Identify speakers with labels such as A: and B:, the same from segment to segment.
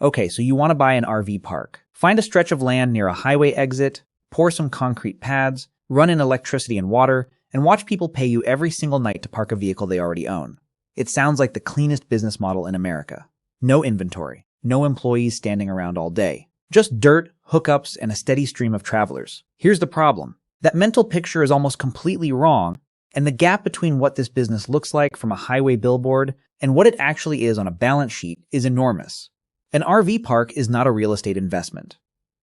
A: Okay, so you want to buy an RV park. Find a stretch of land near a highway exit, pour some concrete pads, run in electricity and water, and watch people pay you every single night to park a vehicle they already own. It sounds like the cleanest business model in America. No inventory, no employees standing around all day. Just dirt, hookups, and a steady stream of travelers. Here's the problem. That mental picture is almost completely wrong, and the gap between what this business looks like from a highway billboard and what it actually is on a balance sheet is enormous. An RV park is not a real estate investment.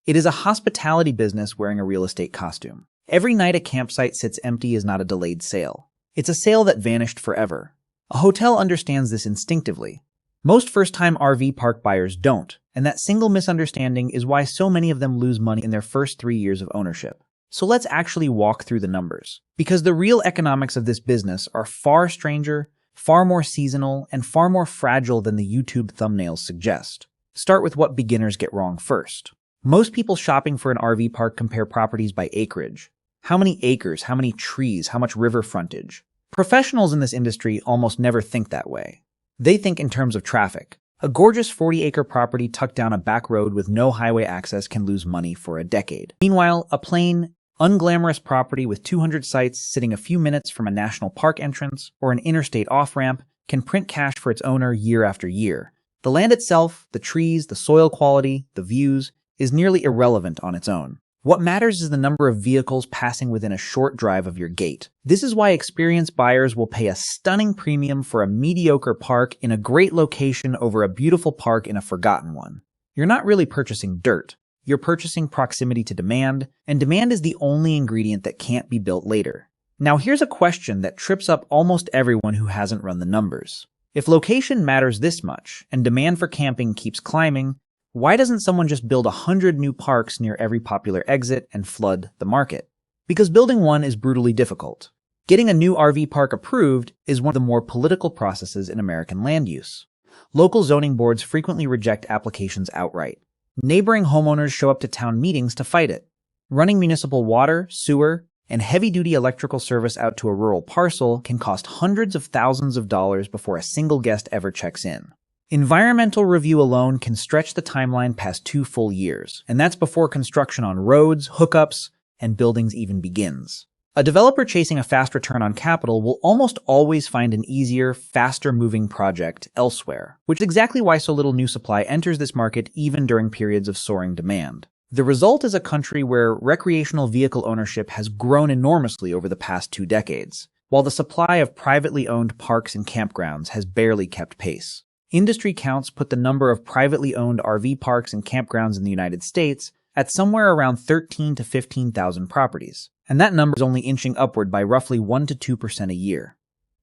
A: It is a hospitality business wearing a real estate costume. Every night a campsite sits empty is not a delayed sale. It's a sale that vanished forever. A hotel understands this instinctively. Most first-time RV park buyers don't, and that single misunderstanding is why so many of them lose money in their first 3 years of ownership. So let's actually walk through the numbers, because the real economics of this business are far stranger, far more seasonal, and far more fragile than the YouTube thumbnails suggest. Start with what beginners get wrong first. Most people shopping for an RV park compare properties by acreage. How many acres, how many trees, how much river frontage? Professionals in this industry almost never think that way. They think in terms of traffic. A gorgeous 40-acre property tucked down a back road with no highway access can lose money for a decade. Meanwhile, a plain, unglamorous property with 200 sites sitting a few minutes from a national park entrance or an interstate off-ramp can print cash for its owner year after year. The land itself, the trees, the soil quality, the views, is nearly irrelevant on its own. What matters is the number of vehicles passing within a short drive of your gate. This is why experienced buyers will pay a stunning premium for a mediocre park in a great location over a beautiful park in a forgotten one. You're not really purchasing dirt. You're purchasing proximity to demand, and demand is the only ingredient that can't be built later. Now here's a question that trips up almost everyone who hasn't run the numbers. If location matters this much, and demand for camping keeps climbing, why doesn't someone just build 100 new parks near every popular exit and flood the market? Because building one is brutally difficult. Getting a new RV park approved is one of the more political processes in American land use. Local zoning boards frequently reject applications outright. Neighboring homeowners show up to town meetings to fight it. Running municipal water, sewer, and heavy-duty electrical service out to a rural parcel can cost hundreds of thousands of dollars before a single guest ever checks in. Environmental review alone can stretch the timeline past 2 full years, and that's before construction on roads, hookups, and buildings even begins. A developer chasing a fast return on capital will almost always find an easier, faster-moving project elsewhere, which is exactly why so little new supply enters this market even during periods of soaring demand. The result is a country where recreational vehicle ownership has grown enormously over the past 2 decades, while the supply of privately owned parks and campgrounds has barely kept pace. Industry counts put the number of privately owned RV parks and campgrounds in the United States at somewhere around 13,000 to 15,000 properties, and that number is only inching upward by roughly 1 to 2% a year.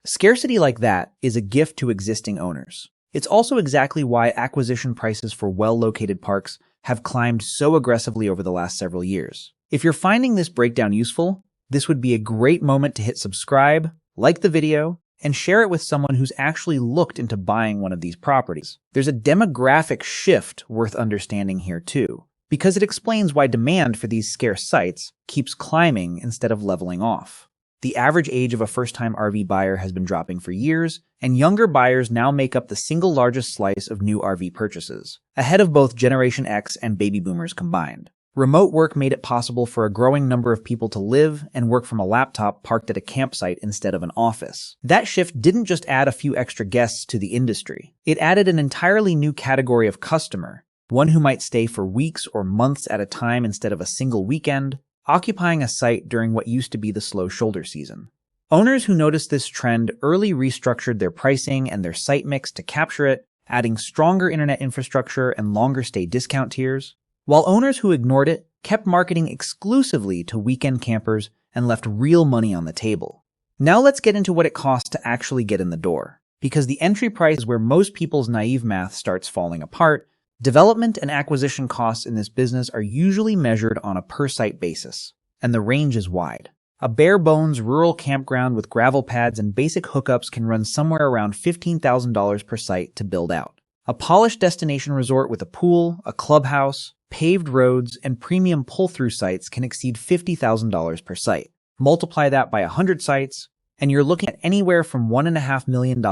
A: Scarcity like that is a gift to existing owners. It's also exactly why acquisition prices for well-located parks have climbed so aggressively over the last several years. If you're finding this breakdown useful, this would be a great moment to hit subscribe, like the video, and share it with someone who's actually looked into buying one of these properties. There's a demographic shift worth understanding here too, because it explains why demand for these scarce sites keeps climbing instead of leveling off. The average age of a first-time RV buyer has been dropping for years, and younger buyers now make up the single largest slice of new RV purchases, ahead of both Generation X and baby boomers combined. Remote work made it possible for a growing number of people to live and work from a laptop parked at a campsite instead of an office. That shift didn't just add a few extra guests to the industry. It added an entirely new category of customer, one who might stay for weeks or months at a time instead of a single weekend, occupying a site during what used to be the slow shoulder season. Owners who noticed this trend early restructured their pricing and their site mix to capture it, adding stronger internet infrastructure and longer stay discount tiers, while owners who ignored it kept marketing exclusively to weekend campers and left real money on the table. Now let's get into what it costs to actually get in the door, because the entry price is where most people's naive math starts falling apart. Development and acquisition costs in this business are usually measured on a per-site basis, and the range is wide. A bare-bones rural campground with gravel pads and basic hookups can run somewhere around $15,000 per site to build out. A polished destination resort with a pool, a clubhouse, paved roads, and premium pull-through sites can exceed $50,000 per site. Multiply that by 100 sites, and you're looking at anywhere from $1.5 million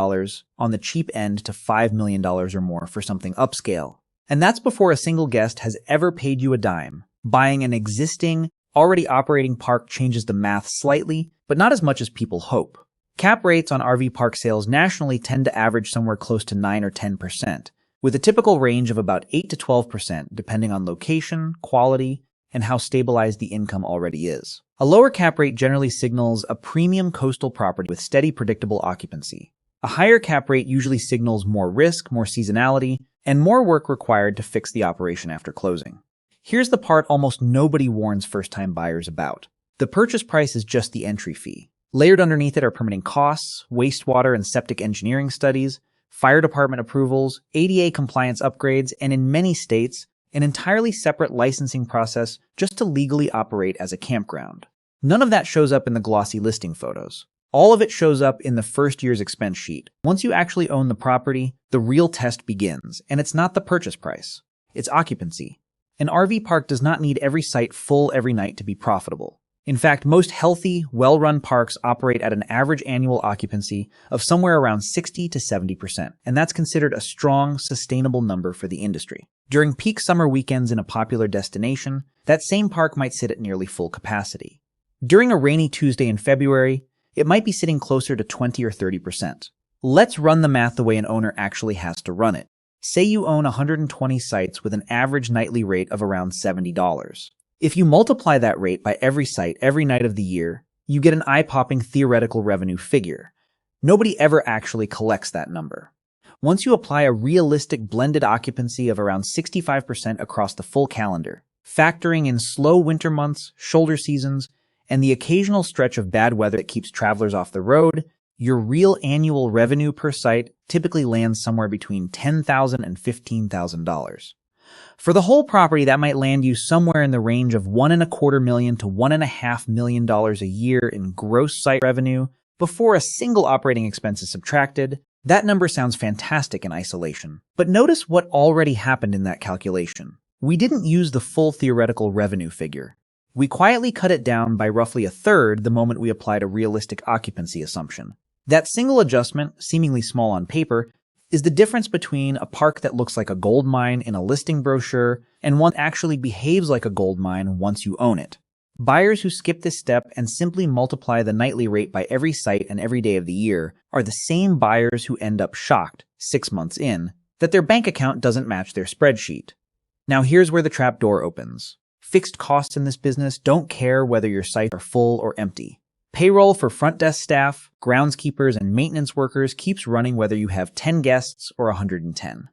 A: on the cheap end to $5 million or more for something upscale. And that's before a single guest has ever paid you a dime. Buying an existing, already operating park changes the math slightly, but not as much as people hope. Cap rates on RV park sales nationally tend to average somewhere close to 9 or 10%, with a typical range of about 8 to 12% depending on location, quality, and how stabilized the income already is. A lower cap rate generally signals a premium coastal property with steady, predictable occupancy. A higher cap rate usually signals more risk, more seasonality, and more work required to fix the operation after closing. Here's the part almost nobody warns first-time buyers about. The purchase price is just the entry fee. Layered underneath it are permitting costs, wastewater and septic engineering studies, fire department approvals, ADA compliance upgrades, and in many states, an entirely separate licensing process just to legally operate as a campground. None of that shows up in the glossy listing photos. All of it shows up in the first year's expense sheet. Once you actually own the property, the real test begins, and it's not the purchase price. It's occupancy. An RV park does not need every site full every night to be profitable. In fact, most healthy, well-run parks operate at an average annual occupancy of somewhere around 60 to 70%, and that's considered a strong, sustainable number for the industry. During peak summer weekends in a popular destination, that same park might sit at nearly full capacity. During a rainy Tuesday in February, it might be sitting closer to 20 or 30%. Let's run the math the way an owner actually has to run it. Say you own 120 sites with an average nightly rate of around $70. If you multiply that rate by every site every night of the year, you get an eye-popping theoretical revenue figure. Nobody ever actually collects that number. Once you apply a realistic blended occupancy of around 65% across the full calendar, factoring in slow winter months, shoulder seasons, and the occasional stretch of bad weather that keeps travelers off the road, your real annual revenue per site typically lands somewhere between $10,000 and $15,000. For the whole property, that might land you somewhere in the range of $1.25 million to $1.5 million a year in gross site revenue before a single operating expense is subtracted. That number sounds fantastic in isolation. But notice what already happened in that calculation. We didn't use the full theoretical revenue figure. We quietly cut it down by roughly a third the moment we applied a realistic occupancy assumption. That single adjustment, seemingly small on paper, is the difference between a park that looks like a gold mine in a listing brochure and one that actually behaves like a gold mine once you own it. Buyers who skip this step and simply multiply the nightly rate by every site and every day of the year are the same buyers who end up shocked, 6 months in, that their bank account doesn't match their spreadsheet. Now here's where the trap door opens. Fixed costs in this business don't care whether your sites are full or empty. Payroll for front desk staff, groundskeepers, and maintenance workers keeps running whether you have 10 guests or 110.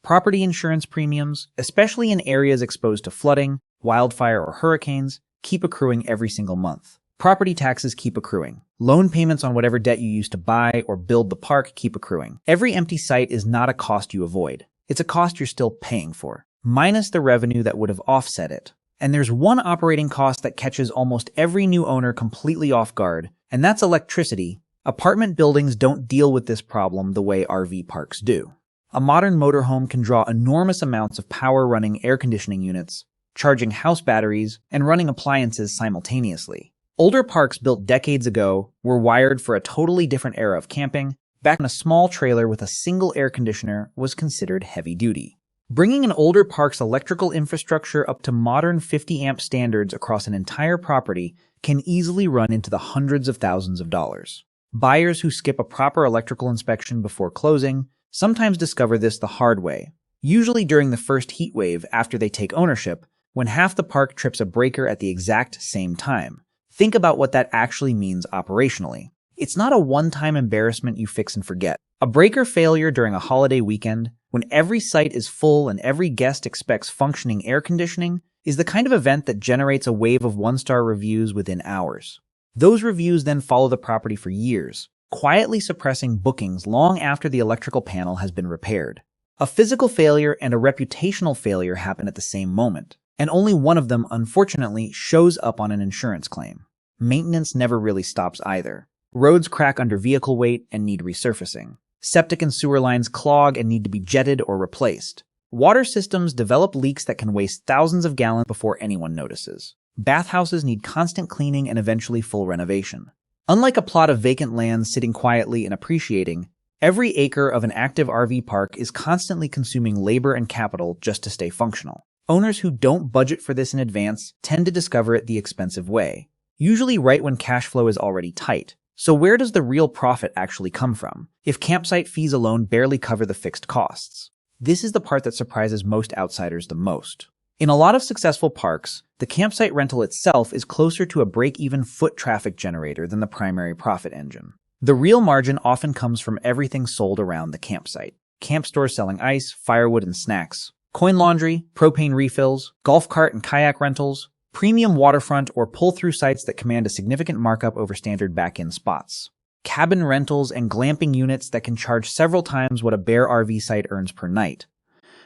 A: Property insurance premiums, especially in areas exposed to flooding, wildfire, or hurricanes, keep accruing every single month. Property taxes keep accruing. Loan payments on whatever debt you used to buy or build the park keep accruing. Every empty site is not a cost you avoid. It's a cost you're still paying for, minus the revenue that would have offset it. And there's one operating cost that catches almost every new owner completely off guard, and that's electricity. Apartment buildings don't deal with this problem the way RV parks do. A modern motorhome can draw enormous amounts of power running air conditioning units, charging house batteries, and running appliances simultaneously. Older parks built decades ago were wired for a totally different era of camping. Back when a small trailer with a single air conditioner was considered heavy duty. Bringing an older park's electrical infrastructure up to modern 50-amp standards across an entire property can easily run into the hundreds of thousands of dollars. Buyers who skip a proper electrical inspection before closing sometimes discover this the hard way, usually during the first heat wave after they take ownership, when half the park trips a breaker at the exact same time. Think about what that actually means operationally. It's not a one-time embarrassment you fix and forget. A breaker failure during a holiday weekend, when every site is full and every guest expects functioning air conditioning, is the kind of event that generates a wave of one-star reviews within hours. Those reviews then follow the property for years, quietly suppressing bookings long after the electrical panel has been repaired. A physical failure and a reputational failure happen at the same moment, and only one of them, unfortunately, shows up on an insurance claim. Maintenance never really stops either. Roads crack under vehicle weight and need resurfacing. Septic and sewer lines clog and need to be jetted or replaced. Water systems develop leaks that can waste thousands of gallons before anyone notices. Bathhouses need constant cleaning and eventually full renovation. Unlike a plot of vacant land sitting quietly and appreciating, Every acre of an active RV park is constantly consuming labor and capital just to stay functional. Owners who don't budget for this in advance tend to discover it the expensive way, usually right when cash flow is already tight. So where does the real profit actually come from, if campsite fees alone barely cover the fixed costs? This is the part that surprises most outsiders the most. In a lot of successful parks, the campsite rental itself is closer to a break-even foot traffic generator than the primary profit engine. The real margin often comes from everything sold around the campsite. Camp stores selling ice, firewood, and snacks, coin laundry, propane refills, golf cart and kayak rentals, premium waterfront or pull-through sites that command a significant markup over standard back-in spots, cabin rentals and glamping units that can charge several times what a bare RV site earns per night.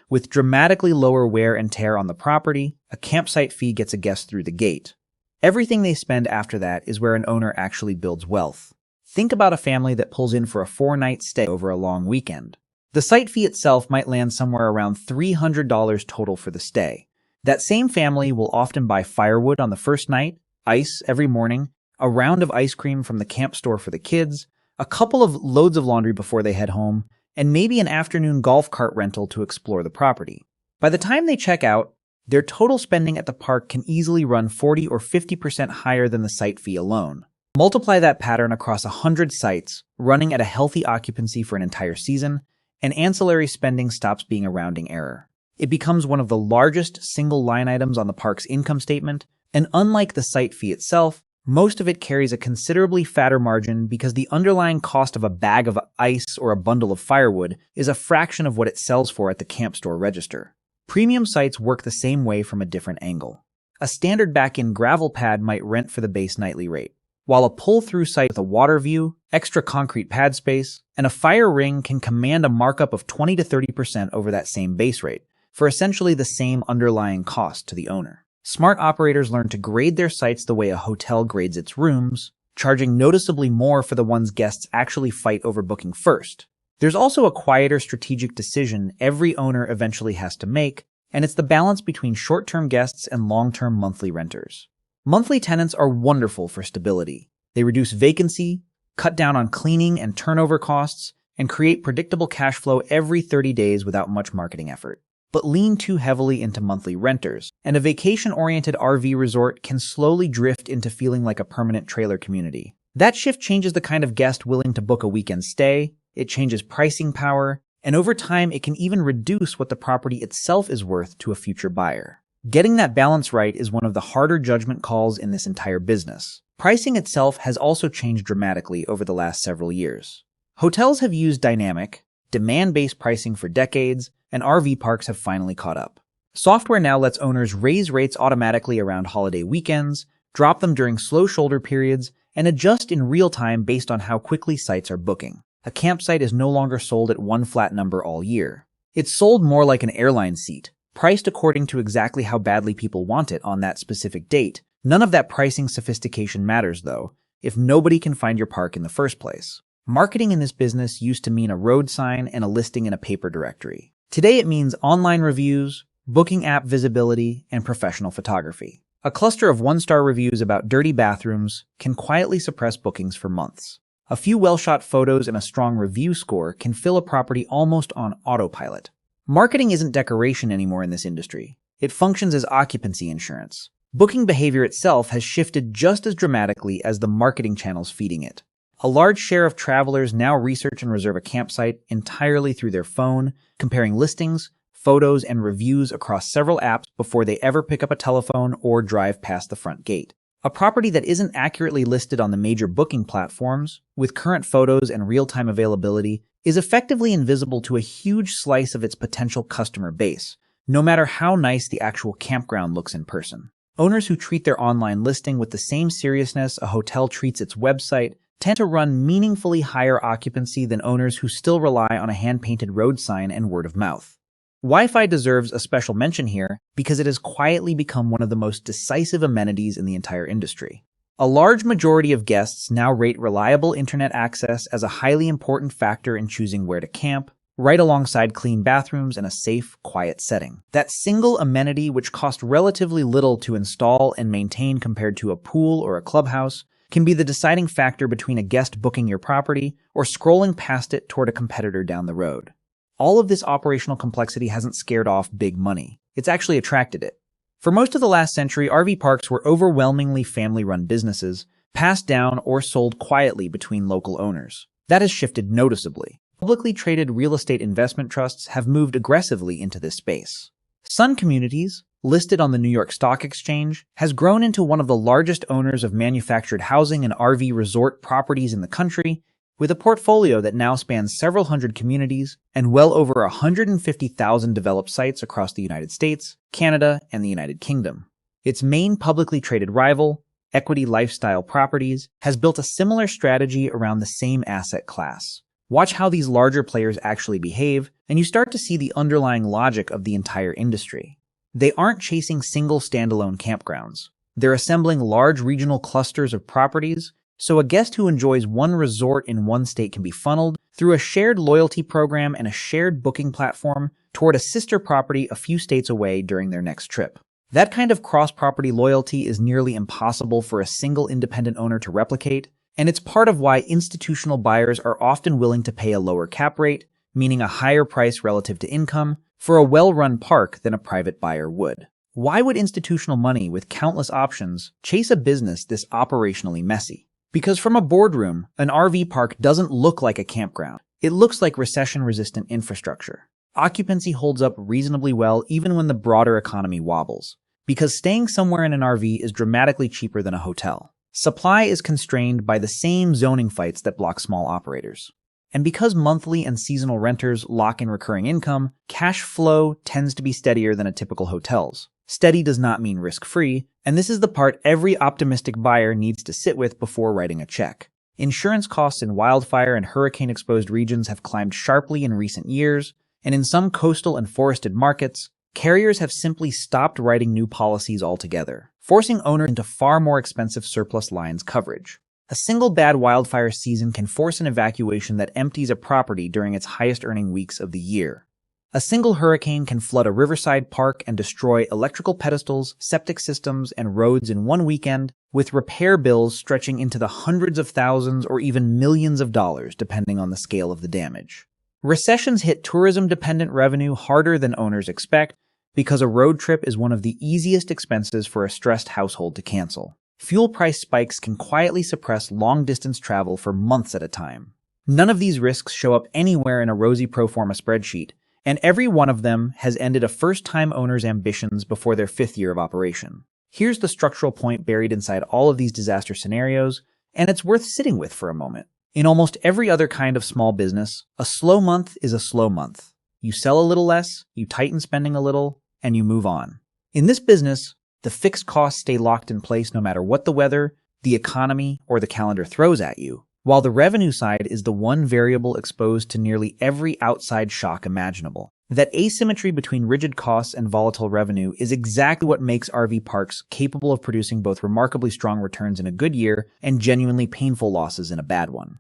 A: With dramatically lower wear and tear on the property, a campsite fee gets a guest through the gate. Everything they spend after that is where an owner actually builds wealth. Think about a family that pulls in for a 4-night stay over a long weekend. The site fee itself might land somewhere around $300 total for the stay. That same family will often buy firewood on the first night, ice every morning, a round of ice cream from the camp store for the kids, a couple of loads of laundry before they head home, and maybe an afternoon golf cart rental to explore the property. By the time they check out, their total spending at the park can easily run 40 or 50% higher than the site fee alone. Multiply that pattern across 100 sites, running at a healthy occupancy for an entire season, and ancillary spending stops being a rounding error. It becomes one of the largest single line items on the park's income statement, and unlike the site fee itself, most of it carries a considerably fatter margin because the underlying cost of a bag of ice or a bundle of firewood is a fraction of what it sells for at the camp store register. Premium sites work the same way from a different angle. A standard back-in gravel pad might rent for the base nightly rate, while a pull-through site with a water view, extra concrete pad space, and a fire ring can command a markup of 20 to 30% over that same base rate, for essentially the same underlying cost to the owner. Smart operators learn to grade their sites the way a hotel grades its rooms, charging noticeably more for the ones guests actually fight over booking first. There's also a quieter strategic decision every owner eventually has to make, and it's the balance between short-term guests and long-term monthly renters. Monthly tenants are wonderful for stability. They reduce vacancy, cut down on cleaning and turnover costs, and create predictable cash flow every 30 days without much marketing effort. But lean too heavily into monthly renters, and a vacation-oriented RV resort can slowly drift into feeling like a permanent trailer community. That shift changes the kind of guest willing to book a weekend stay, it changes pricing power, and over time it can even reduce what the property itself is worth to a future buyer. Getting that balance right is one of the harder judgment calls in this entire business. Pricing itself has also changed dramatically over the last several years. Hotels have used dynamic, demand-based pricing for decades, and RV parks have finally caught up. Software now lets owners raise rates automatically around holiday weekends, drop them during slow shoulder periods, and adjust in real time based on how quickly sites are booking. A campsite is no longer sold at one flat number all year. It's sold more like an airline seat, priced according to exactly how badly people want it on that specific date. None of that pricing sophistication matters, though, if nobody can find your park in the first place. Marketing in this business used to mean a road sign and a listing in a paper directory. Today it means online reviews, booking app visibility, and professional photography. A cluster of one-star reviews about dirty bathrooms can quietly suppress bookings for months. A few well-shot photos and a strong review score can fill a property almost on autopilot. Marketing isn't decoration anymore in this industry. It functions as occupancy insurance. Booking behavior itself has shifted just as dramatically as the marketing channels feeding it. A large share of travelers now research and reserve a campsite entirely through their phone, comparing listings, photos, and reviews across several apps before they ever pick up a telephone or drive past the front gate. A property that isn't accurately listed on the major booking platforms, with current photos and real-time availability, is effectively invisible to a huge slice of its potential customer base, no matter how nice the actual campground looks in person. Owners who treat their online listing with the same seriousness a hotel treats its website tend to run meaningfully higher occupancy than owners who still rely on a hand-painted road sign and word of mouth. Wi-Fi deserves a special mention here because it has quietly become one of the most decisive amenities in the entire industry. A large majority of guests now rate reliable internet access as a highly important factor in choosing where to camp, right alongside clean bathrooms and a safe, quiet setting. That single amenity, which cost relatively little to install and maintain compared to a pool or a clubhouse, can be the deciding factor between a guest booking your property or scrolling past it toward a competitor down the road. All of this operational complexity hasn't scared off big money. It's actually attracted it. For most of the last century, RV parks were overwhelmingly family-run businesses, passed down or sold quietly between local owners. That has shifted noticeably. Publicly traded real estate investment trusts have moved aggressively into this space. Sun Communities, listed on the New York Stock Exchange, has grown into one of the largest owners of manufactured housing and RV resort properties in the country, with a portfolio that now spans several hundred communities and well over 150,000 developed sites across the United States, Canada, and the United Kingdom. Its main publicly traded rival, Equity Lifestyle Properties, has built a similar strategy around the same asset class. Watch how these larger players actually behave, and you start to see the underlying logic of the entire industry. They aren't chasing single standalone campgrounds. They're assembling large regional clusters of properties, so a guest who enjoys one resort in one state can be funneled through a shared loyalty program and a shared booking platform toward a sister property a few states away during their next trip. That kind of cross-property loyalty is nearly impossible for a single independent owner to replicate, and it's part of why institutional buyers are often willing to pay a lower cap rate, meaning a higher price relative to income, for a well-run park than a private buyer would. Why would institutional money with countless options chase a business this operationally messy? Because from a boardroom, an RV park doesn't look like a campground. It looks like recession-resistant infrastructure. Occupancy holds up reasonably well even when the broader economy wobbles, because staying somewhere in an RV is dramatically cheaper than a hotel. Supply is constrained by the same zoning fights that block small operators. And because monthly and seasonal renters lock in recurring income, cash flow tends to be steadier than a typical hotel's. Steady does not mean risk-free, and this is the part every optimistic buyer needs to sit with before writing a check. Insurance costs in wildfire and hurricane-exposed regions have climbed sharply in recent years, and in some coastal and forested markets, carriers have simply stopped writing new policies altogether, forcing owners into far more expensive surplus lines coverage. A single bad wildfire season can force an evacuation that empties a property during its highest earning weeks of the year. A single hurricane can flood a riverside park and destroy electrical pedestals, septic systems, and roads in one weekend, with repair bills stretching into the hundreds of thousands or even millions of dollars depending on the scale of the damage. Recessions hit tourism-dependent revenue harder than owners expect because a road trip is one of the easiest expenses for a stressed household to cancel. Fuel price spikes can quietly suppress long-distance travel for months at a time. None of these risks show up anywhere in a rosy pro forma spreadsheet, and every one of them has ended a first-time owner's ambitions before their 5th year of operation. Here's the structural point buried inside all of these disaster scenarios, and it's worth sitting with for a moment. In almost every other kind of small business, a slow month is a slow month. You sell a little less, you tighten spending a little, and you move on. In this business, the fixed costs stay locked in place no matter what the weather, the economy, or the calendar throws at you, while the revenue side is the one variable exposed to nearly every outside shock imaginable. That asymmetry between rigid costs and volatile revenue is exactly what makes RV parks capable of producing both remarkably strong returns in a good year and genuinely painful losses in a bad one.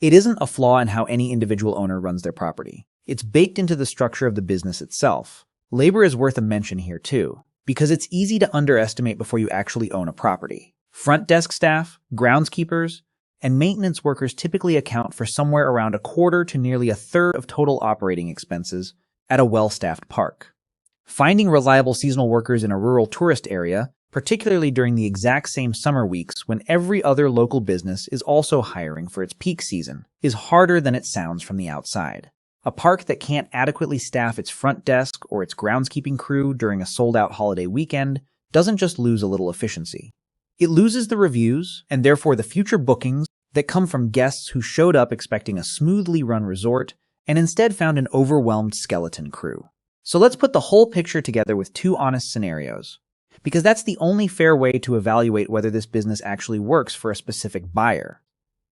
A: It isn't a flaw in how any individual owner runs their property. It's baked into the structure of the business itself. Labor is worth a mention here too, because it's easy to underestimate before you actually own a property. Front desk staff, groundskeepers, and maintenance workers typically account for somewhere around a quarter to nearly a third of total operating expenses at a well-staffed park. Finding reliable seasonal workers in a rural tourist area, particularly during the exact same summer weeks when every other local business is also hiring for its peak season, is harder than it sounds from the outside. A park that can't adequately staff its front desk or its groundskeeping crew during a sold-out holiday weekend doesn't just lose a little efficiency. It loses the reviews, and therefore the future bookings, that come from guests who showed up expecting a smoothly run resort and instead found an overwhelmed skeleton crew. So let's put the whole picture together with 2 honest scenarios, because that's the only fair way to evaluate whether this business actually works for a specific buyer.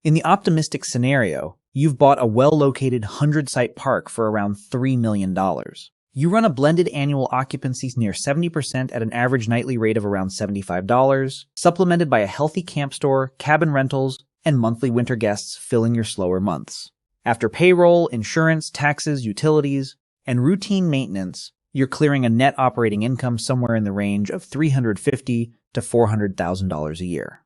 A: In the optimistic scenario, you've bought a well-located 100-site park for around $3 million. You run a blended annual occupancy near 70% at an average nightly rate of around $75, supplemented by a healthy camp store, cabin rentals, and monthly winter guests filling your slower months. After payroll, insurance, taxes, utilities, and routine maintenance, you're clearing a net operating income somewhere in the range of $350,000 to $400,000 a year.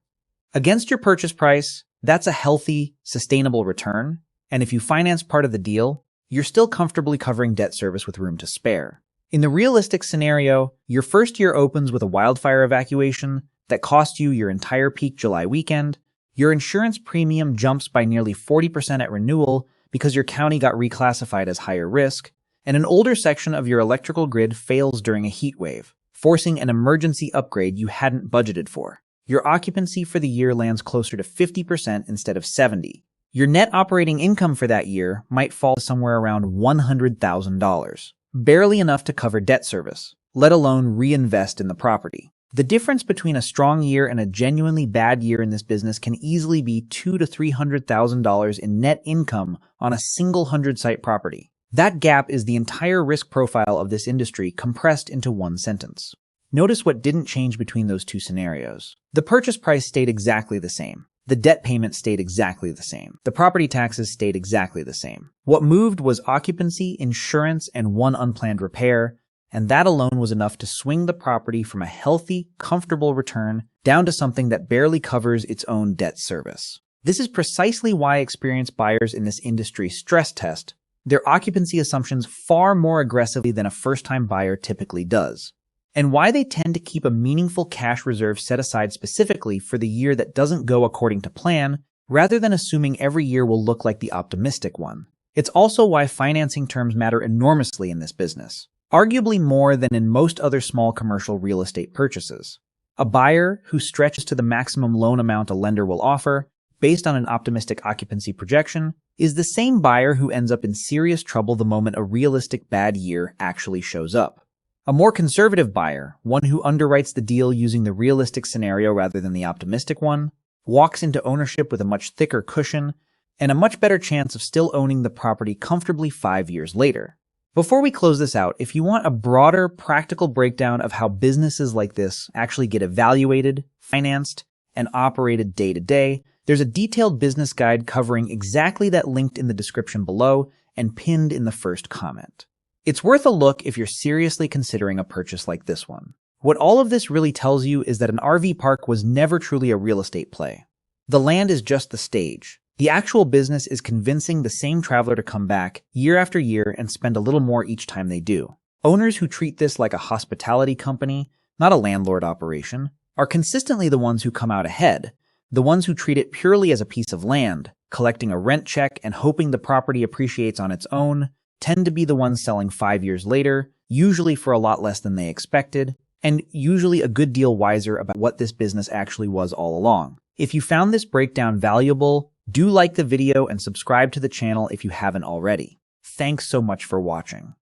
A: Against your purchase price, that's a healthy, sustainable return, and if you finance part of the deal, you're still comfortably covering debt service with room to spare. In the realistic scenario, your first year opens with a wildfire evacuation that costs you your entire peak July weekend, your insurance premium jumps by nearly 40% at renewal because your county got reclassified as higher risk, and an older section of your electrical grid fails during a heat wave, forcing an emergency upgrade you hadn't budgeted for. Your occupancy for the year lands closer to 50% instead of 70%. Your net operating income for that year might fall somewhere around $100,000, barely enough to cover debt service, let alone reinvest in the property. The difference between a strong year and a genuinely bad year in this business can easily be $200,000 to $300,000 in net income on a single 100-site property. That gap is the entire risk profile of this industry compressed into one sentence. Notice what didn't change between those two scenarios. The purchase price stayed exactly the same. The debt payment stayed exactly the same. The property taxes stayed exactly the same. What moved was occupancy, insurance, and one unplanned repair, and that alone was enough to swing the property from a healthy, comfortable return down to something that barely covers its own debt service. This is precisely why experienced buyers in this industry stress test their occupancy assumptions far more aggressively than a first-time buyer typically does, and why they tend to keep a meaningful cash reserve set aside specifically for the year that doesn't go according to plan, rather than assuming every year will look like the optimistic one. It's also why financing terms matter enormously in this business, arguably more than in most other small commercial real estate purchases. A buyer who stretches to the maximum loan amount a lender will offer, based on an optimistic occupancy projection, is the same buyer who ends up in serious trouble the moment a realistic bad year actually shows up. A more conservative buyer, one who underwrites the deal using the realistic scenario rather than the optimistic one, walks into ownership with a much thicker cushion and a much better chance of still owning the property comfortably 5 years later. Before we close this out, if you want a broader, practical breakdown of how businesses like this actually get evaluated, financed, and operated day to day, there's a detailed business guide covering exactly that linked in the description below and pinned in the first comment. It's worth a look if you're seriously considering a purchase like this one. What all of this really tells you is that an RV park was never truly a real estate play. The land is just the stage. The actual business is convincing the same traveler to come back year after year and spend a little more each time they do. Owners who treat this like a hospitality company, not a landlord operation, are consistently the ones who come out ahead. The ones who treat it purely as a piece of land, collecting a rent check and hoping the property appreciates on its own, tend to be the ones selling 5 years later, usually for a lot less than they expected, and usually a good deal wiser about what this business actually was all along. If you found this breakdown valuable, do like the video and subscribe to the channel if you haven't already. Thanks so much for watching.